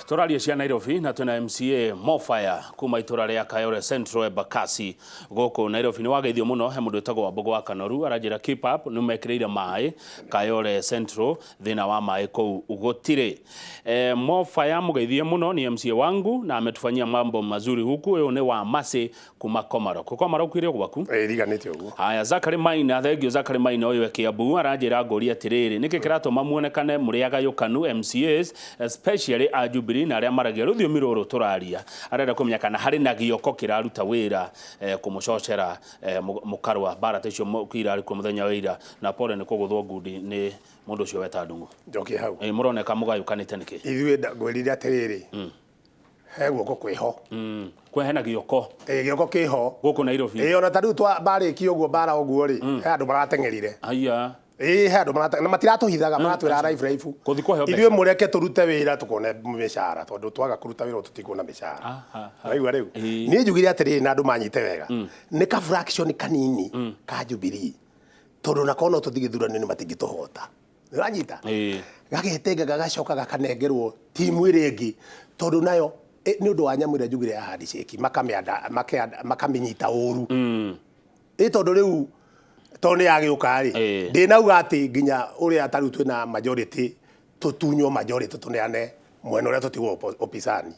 Turaria cia Nairobi na twina MCA Mofire kuma itura ria Kayole Central Embakasi goko Nairobi ni wageithio muno he mundu etagwo Wambogo wa Kanoru aranjira keep up ni mekireire mai Kayole Central thina wa mai kou ugotire. Mofire mugeithie muno ni MCA wangu na ametufanyia mambo mazuri huku. Uyu ni wa Mase kuma Komarok. Komarok kwire gwaku riganite uguo. Haya Zakari Maina thengio Zakari Maina uyu Kiambu aranjira ngori atiriri niki kiratuma muonekane muriaga yukanu MCAs especially a Jubilee na aria maragia ruthiomi ruru turaria arenda kumenya kana hari na gioko kiraruta wira kumucocera mukarwa barata icio kwira ari ku muthenya wa ira na pole ni kuguthwo ngundi ni mundu ucio weta ndungu njoki hau muroneka mugayukanite niki ithuĩ ngwĩrire atiriri he guoko kwiho kwe hena gioko gioko kiho guku Nairobi ona tariu twa bariki uguo bara uguo ri he andu marateng'erire aya he andu na matiratuhithaga maratwira life ithuĩ mureke turute wira tukone mishara tondu twaga kuruta wira tutikuona mishara aigua riu ni njugire atiriri na andu manyite wega ni ka fraction kanini ka Jubilee tondu na kono tuthigithurani ni matingituhota uranyita gagetenga gagacoka gakanengerwo timu iri ingi tondu nayo ni undu wa nyamu ira njugire ya handshake makaminyita uru tondu riu tone yagiukari ndinauga ati nginya uria atariu twina majority tutunyo majority tuneane mwena uria tutigwo opisani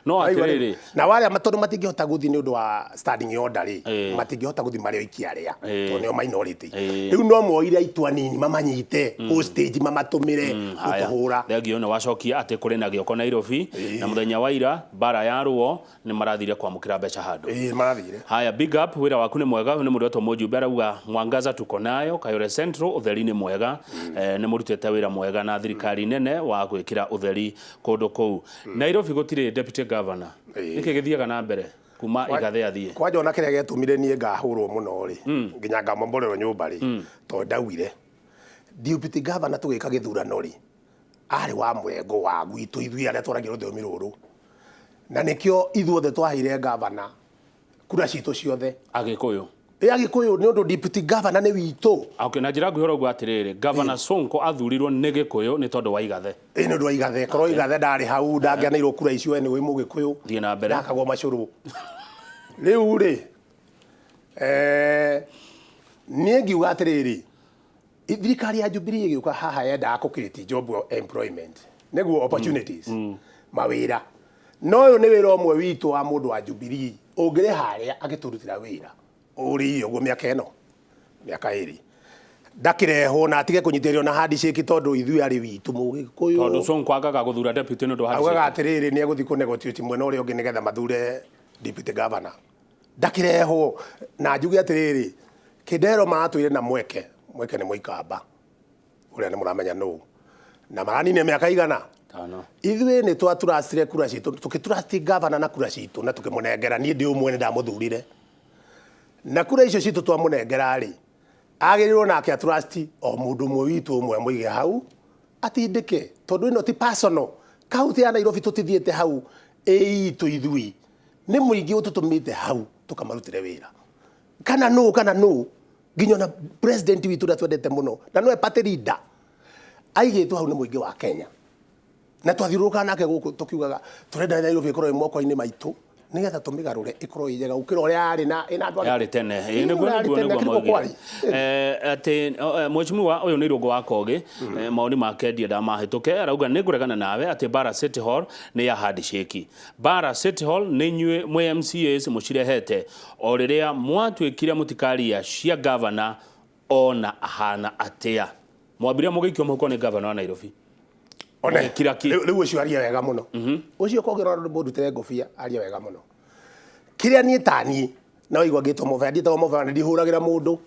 no atiriri na wale matondu matingihota guthi ni undu wa standing order ri matingihota guthi mario ikiaria to neo minority riu no moire itwa nini mamanyite hostage mamatumire kuhura thegio no wacokia ati kuri na gioko Nairobi na muthenya wa ira bara ya ruo ni marathire kwamukira mbeca handu marathire. Haya big up wira waku ni mwega ni mundu mujumbe arauga Mwangaza tuko nayo Kayole Central utheri ni mwega ni murutete wira mwega na thirikari nene wa gwikira utheri kundu kou Nairobi gutire deputy governor niki githiaga na mbere kuma igathe athie kwaje ona kiria getumire nie ngahurwo muno ri nginya ngamomborero nyumba ri to ndawire deputy governor tugika githurano ri ari wa mwengo wa gwitu ithui aria twaragia ruthiomi ruru na nikio ithuothe twahire governor kura citu ciothe Agikuyu Agikuyu ni undu deputy governor ni witu okay na njira ngwihoro gwa atiriri governor Sonko athurirwo ni Gikuyu ni tondu wa igathe ni undu wa igathe korwo igathe ndari hau ndangianairwo kura icio ni wi Mugikuyu thie na mbere ndakagwo macuru riu ri ni ngiuga atiriri thirikari ya Jubilee igiuka haha yenda ku create job employment niguo opportunities mawira no yo ni wira omwe witu wa mundu wa Jubilee ungire haria agiturutira wira uri uguo miaka eno miaka iri ndakireho na atige kunyitirio na handshake tondu ithui ari witu Mugikuyu tondu Sonko agaga guthura deputy no ndo handshake agaga atiriri ni aguthi ku negotiate mwena uri ungi nigetha mathure deputy governor ndakireho na njugi atiriri kidero maratwire na mweke ni Muikamba uria ni muramenya no na maranine miaka igana tano ithui ni twaturacire kura citu tukiturasti governor na kura citu na tukimunengera ni ndi umwe ni ndamuthurire na kura icio citu twamunengera ri agirirwo nake aturasti o mundu mwe witu umwe muige hau atindike tondu ino ti personal kaunti ya Nairobi tutithiete hau itu ithui ni muingi ututumite hau tukamarutire wira kana no nginya na president witu na twendete muno na no party leader aigetu hau ni muingi wa Kenya na twathiruka nake guku tukiugaga turenda Nairobi ikorwo imoko-ini maitu nigetha tumigarure ikorwo ijega ukira uria ari na ina andu yari tene niguo ati mheshimiwa uyu ni Irungu wa Kogi maoni make ndienda mahituke arauga ninguregana nawe ati Bara City Hall ni ya handshake Bara City Hall ni nyue mwe MCAs mucirehete o riria mwatwikire mutikaria cia governor ona ahana atia mwabiria mugeikio muko ni governor wa Nairobi one riu ucio aria wega muno ucio kogira mundu tere ngofia aria wega muno kiria ni tani na igwa gitwo mofendi to mofendi ndihuragira mundu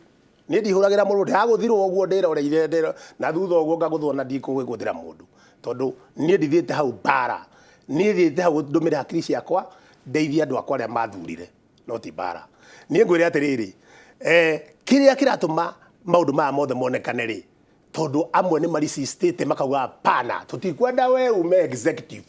ni ndihuragira mundu ndaguthirwo oguo ndiroreire ndero na thutha oguo ngaguthwo na ndikugwithira mundu tondu ni ndithiete hau bara ni ndithiete hau ndumira hakiri ciakwa ndeithia andu akwa aria mathurire no ti bara ni ngwire atiriri kiria kiratuma maundu maya mothe monekane ri tondu amwe ni marisistate makauga pana tutikwenda we ume executive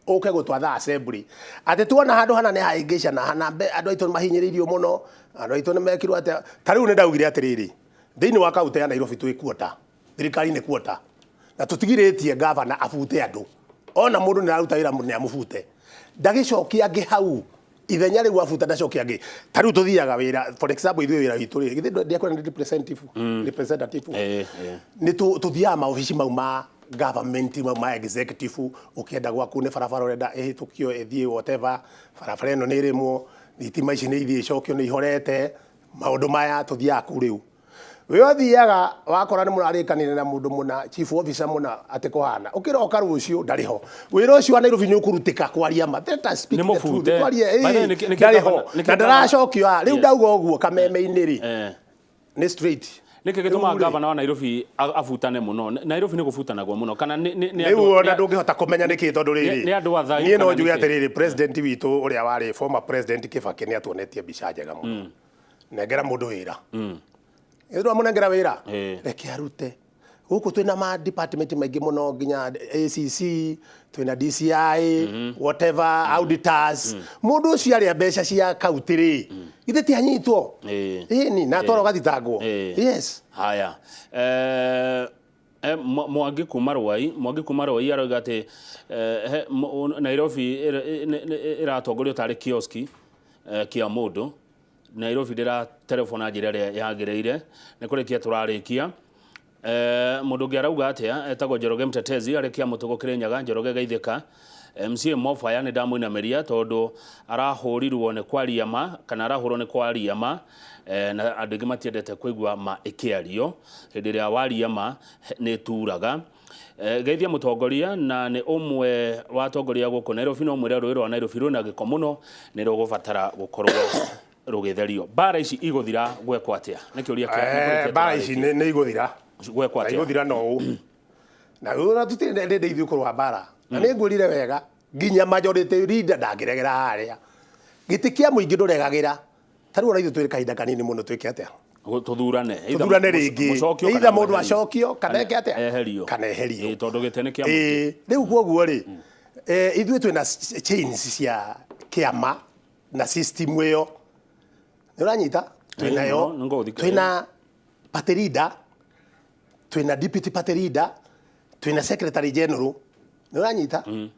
uke gutwatha assembly ati tuona handu hana ni haingisha na hana andu aitu mahinyiririo muno andu aitu ni mekirwo ati tariu ni ndaugire atiriri thiini wa kaunti ya Nairobi twi kuota thirikari ni kuota na tutigiritie governor afute andu ona mundu ni aruta wira ni amufute ndagicokia ngi hau ithenya riu afuta ndacokia ngi tariu tuthiaga wira for example ithuĩ wĩra witũ rĩ githĩ ndiakwĩra nĩ representative ni tuthiaga maobici mau ma government ma executive ukienda gwaku ni barabara urenda ihĩtũkio ithie whatever barabara ĩno nĩ ĩrĩmwo thitima ici nĩ ithie icokio nĩ ihorete maũndũ maya tuthiaga kũ rĩu we othiaga wakora nĩ mũrarĩkanĩire na mũndũ mũna chief officer mũna atĩ kũhana ũkĩroka rũciũ ndarĩ ho wĩra ũcio wa Nairobi nĩ ũkũrutĩka kwaria ma let us speak the truth kwaria ndarĩ ho na ndaracokio rĩu ndauga ũguo kameme-inĩ rĩ nĩ straight niki gituma governor wa Nairobi afutane muno Nairobi ni gufutanagwo muno kana ni rĩu ona ndũngĩhota kũmenya nĩkĩ tondũ rĩrĩ ni andũ athai niĩ no njuge atĩrĩrĩ president witũ ũrĩa warĩ former president Kibaki nĩ atuonetie mbica njega mũno nengera mũndũ wĩra ĩthũra mũnengera wĩra reke arute gũkũ twĩna ma department maingĩ mũno nginya ACC twĩna DCI whatever auditors mũndũ ũcio arĩa mbeca cia kauntĩ rĩ githĩ ti anyitwo ni na toro gathitangwo yes haya Mwangi kuma Rwai arauga atĩ Nairobi ĩratongorio tarĩ kioski kia mũndũ Nairobi ndĩra telefona njĩra ĩrĩa yagĩrĩire nĩ kũrĩkia tũrarĩkia mũndũ ũngĩ arauga atĩa etagwo Njoroge Mtetezi arĩkia mũtugo Kĩrĩnyaga Njoroge Geithĩka MCA Mofaya nĩ ndamũinamĩria tondũ arahũrirwo nĩ kwaria ma kana arahũrwo nĩ kwaria ma na andũ aingĩ matiendete kũigua ma ĩkĩario hĩndĩ ĩrĩa waria ma nĩ turaga Geithia mũtongoria na nĩ ũmwe wa atongoria gũkũ Nairobi no mwĩre rũĩ rwa Nairobi rwĩna gĩko mũno nĩ rũgũbatara gũkorwo rũgĩtherio bara ici igũthira gwekwo atĩa nĩ kĩũria kĩa bara ici nĩ igũthira gwekwo atĩa igũthira no na ũra tutirĩ ndeithio kũrũa bara na nĩ ngwĩrire wega nginya majority leader ndangĩregera harĩa gĩtĩ kĩa mũingĩ ndũregagĩra tarĩ ũra ithuĩ twĩ kahinda kanini mũno twĩke atĩa tuthurane rĩngĩ either mũndũ acokio kana eke atĩa kana eherio tondũ gĩtĩ nĩ kĩa mũingĩ rĩu kwoguo rĩ ithuĩ twĩna chains cia kĩama na system ĩyo nĩũranyita twĩnayo twĩna party leader twĩna deputy party leader twĩna secretary general nĩũranyita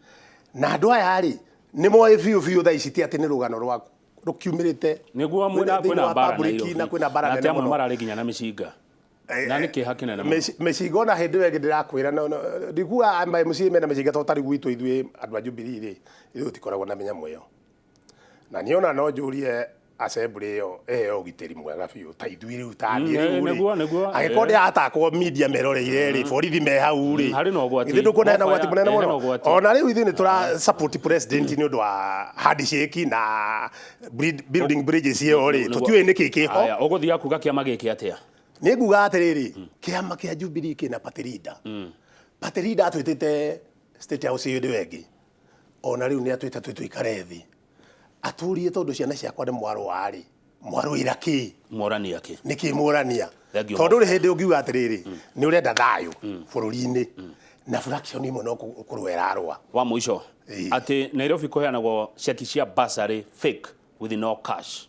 na andũ aya rĩ nĩ moĩ biũ thaa ici ti atĩ nĩ rũgano rwa rũkiumĩrĩte nĩguo kwĩna bara na kwĩna bara nene mũno mararĩ nginya na mĩcinga na nĩ kĩeha kĩnene mĩcinga ona hĩndĩ ĩyo ĩngĩ ndĩrakwĩra ndikuga MCA mena mĩcinga tondũ tarĩ gwitũ ithuĩ andũ a Jubilee rĩ ithuĩ tũtikoragwo na mĩnyamũ ĩyo na niona no njũrie assembly ĩyo ũgitĩri mwega biũ ta ithuĩ rĩu ta niĩ nĩguo agĩkorwo ndĩratakwo media meroreire rĩ borithi me hau rĩ harĩ na ũgwati ithuĩ ndũkuona hena ũgwati mũnene mũno ona rĩu ithuĩ nĩ tũra support president nĩ ũndũ wa handshake na building bridges ĩyo rĩ tũtiũĩ nĩkĩ kĩho ũgũthiga kuga kĩama gĩkĩ atĩa nĩ nguga atĩrĩrĩ kĩama kĩa Jubilee kĩna party leader atwĩtĩte state house hĩndĩ wengĩ ona rĩu nĩ atwĩte tũikare thĩ atũrie tondũ ciana ciakwa nĩ mwarũĩra kĩ morania kĩ nĩkĩ morania tondũ rĩ hĩndĩ ũngiuga atĩrĩrĩ nĩ ũrenda thayũ bũrũri-inĩ na fraction imwe no kũrũera arũa wa mũico atĩ Nairobi kũheanagwo cheki cia bursary fake with no cash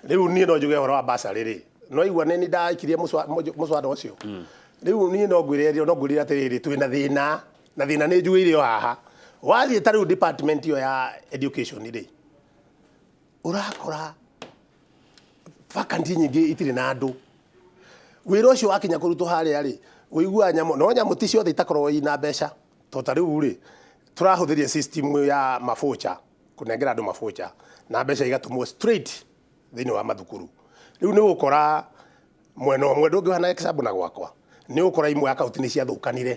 rĩu niĩ no njuge ũhoro wa bursary rĩ no igua nĩ ndakirie mũswada ũcio rĩu niĩ no ngwĩrĩre atĩrĩrĩ twĩna thĩna na thĩna nĩ njugĩire o haha wathiĩ ta rĩu department ĩyo ya education rĩ urakora vacancy nyingĩ itirĩ na andũ wĩra ũcio wakinya kũrutwo harĩa rĩ ũigua nyamũ no nyamũ ti ciothe itakorwo ina mbeca to ta rĩu rĩ tũrahũthĩria system ya mabocha kũnengera andũ mabocha na mbeca igatũmwo straight thĩinĩ wa mathukuru rĩu nĩ gũkora mwena ũmwe ndũngĩhana example na gwakwa nĩ gũkora imwe akaunti nĩ ciathũkanire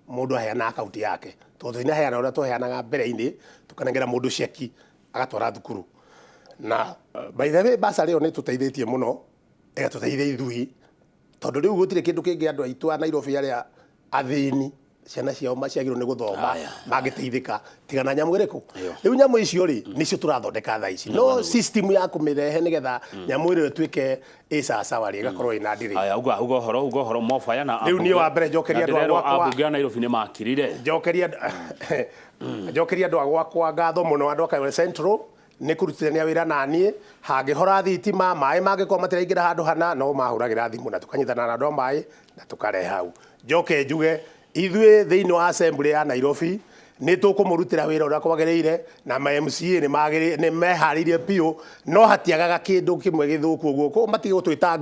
mũndũ aheana akaunti yake tondũ ina heana ũrĩa tũheanaga mbere-inĩ tũkanengera mũndũ ceki agatwara thukuru na by the way bursary ĩyo nĩ tũteithĩtie mũno ĩgatũteithia ithuĩ tondũ rĩu gũtirĩ kĩndũ kĩngĩ andũ aitũ a Nairobi arĩa athĩni ciana ciao maciagĩrwo nĩ gũthoma mangĩteithĩka tigana nyamũ ĩrĩkũ rĩu nyamũ icio rĩ nĩcio tũrathondeka thaa ici no system ya kũmĩrehe nĩgetha nyamũ ĩrĩa ĩtuĩke ĩcacawa rĩ ĩgakorwo ĩna ndĩrĩ aya uga ũhoro Mofaya na rĩu niĩ wa mbere njokeria andũ agwakwa ambunge a Nairobi nĩ makirire njokeria andũ agwakwa ngatho mũno andũ a Kayole Central nĩ kũrutithania wĩra na niĩ hangĩhora thitima maĩ mangĩkorwo matiraingĩra handũ hana no mahũragĩra thimũ na tũkanyitana na andũ a maĩ na tũkarehe hau njoke njuge ithuĩ thĩinĩ wa assembly ya Nairobi nä tå kå må rutä ra wä ra å rä a kwagä na ma MCA nä meharä piå no hatiagaga kä ndå kä mwe gä thå ku å guo koguo matige gå twä ta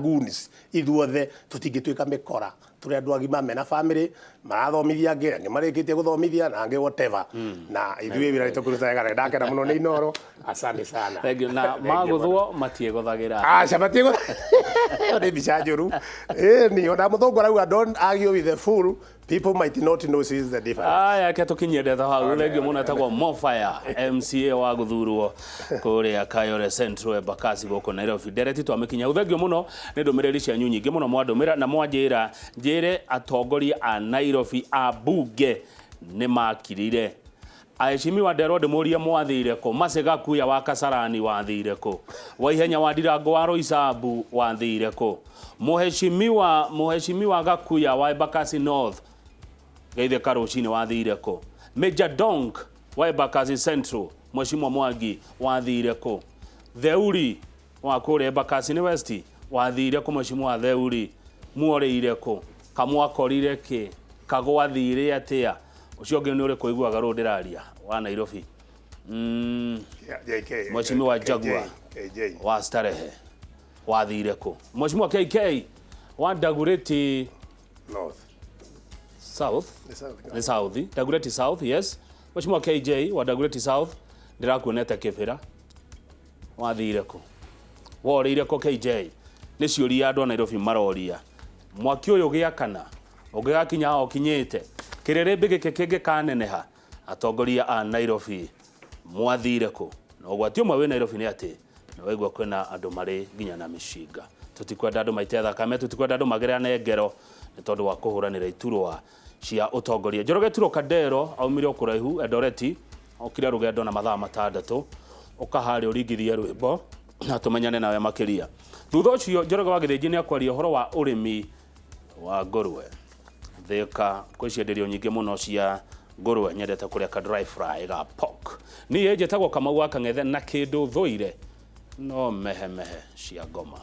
ithuothe tå tingä tuä ka mä kora tå rä andå agima mena bamĩrĩ marathomithia angä angä marä kä tie gå thomithia na angä whatever na ithuä wä ra nä tå kå ruta wega ndakena må no nä inoro asante sana na magũthwo matiegũthagĩra aca matiegå nä mbica njå ru nä ona må thångu arauga don't argue with the fool people might not know is the difference aya ke tukinyie ndetha hau thengio muno etagwo Mofaya MCA wa guthurwo kuria Kayole Central Embakasi goko Nairobi dereti twamikinya uthengio muno ni ndumiriri cianyu nyingi muno mwandumira na mwanjira njire atongoria a Nairobi abunge ni makirire aheshimiwa Ndero Ndĩmũrie mwathire ko Masega Kuya wa Kasarani wathire ko Waihenya wa Ndirango wa Roysambu wathire ko muheshimiwa Gakuya wa Embakasi North Geithe Karucini wathire ko Major Dong wa Embakasi Central Mheshimiwa Mwangi wathire ko Theuri wa kũrĩa Embakasi West wathire ko Mheshimiwa Theuri muoreire ko kamwakorire ki kagwathire atia ucio ngi ni uri kuiguaga ru ndiraria wa Nairobi Mheshimiwa Jagua wa Starehe wathire ko Mheshimiwa KK wa Dagoretti North South the South Dagoretti South yes Mheshimiwa KJ wa Dagoretti South ndirakuonete kibira wathire ko woreire ko KJ ni ciuria andu Nairobi maroria mwaki uyu giakana ugigakinya okinyite kirerembe gike kingi kaneneha atongoria a Nairobi mwathire ko no gwati umwe we Nairobi ni ati na waigwa kwena andu mari nginya na mishinga tutikwenda andu maite thakame tutikwenda andu magerane ngero ni tondu wa kuhuranira iturwa cia utongoria Njoroge Turo Kadero aumire okuraihu Eldoreti okira rugendo na mathaa matandatu ukahari uringithie rwimbo na tumenyane nawe makiria thutha ucio Njoroge wa Githinji ni akwaria horo wa urimi wa ngũrwe thika kwicienderio nyingi muno cia ngũrwe nyendete kuria ka dry fry ga pork ni yenjetagwo Kamau wa Kang'ethe na kindu thuire no mehe cia ngoma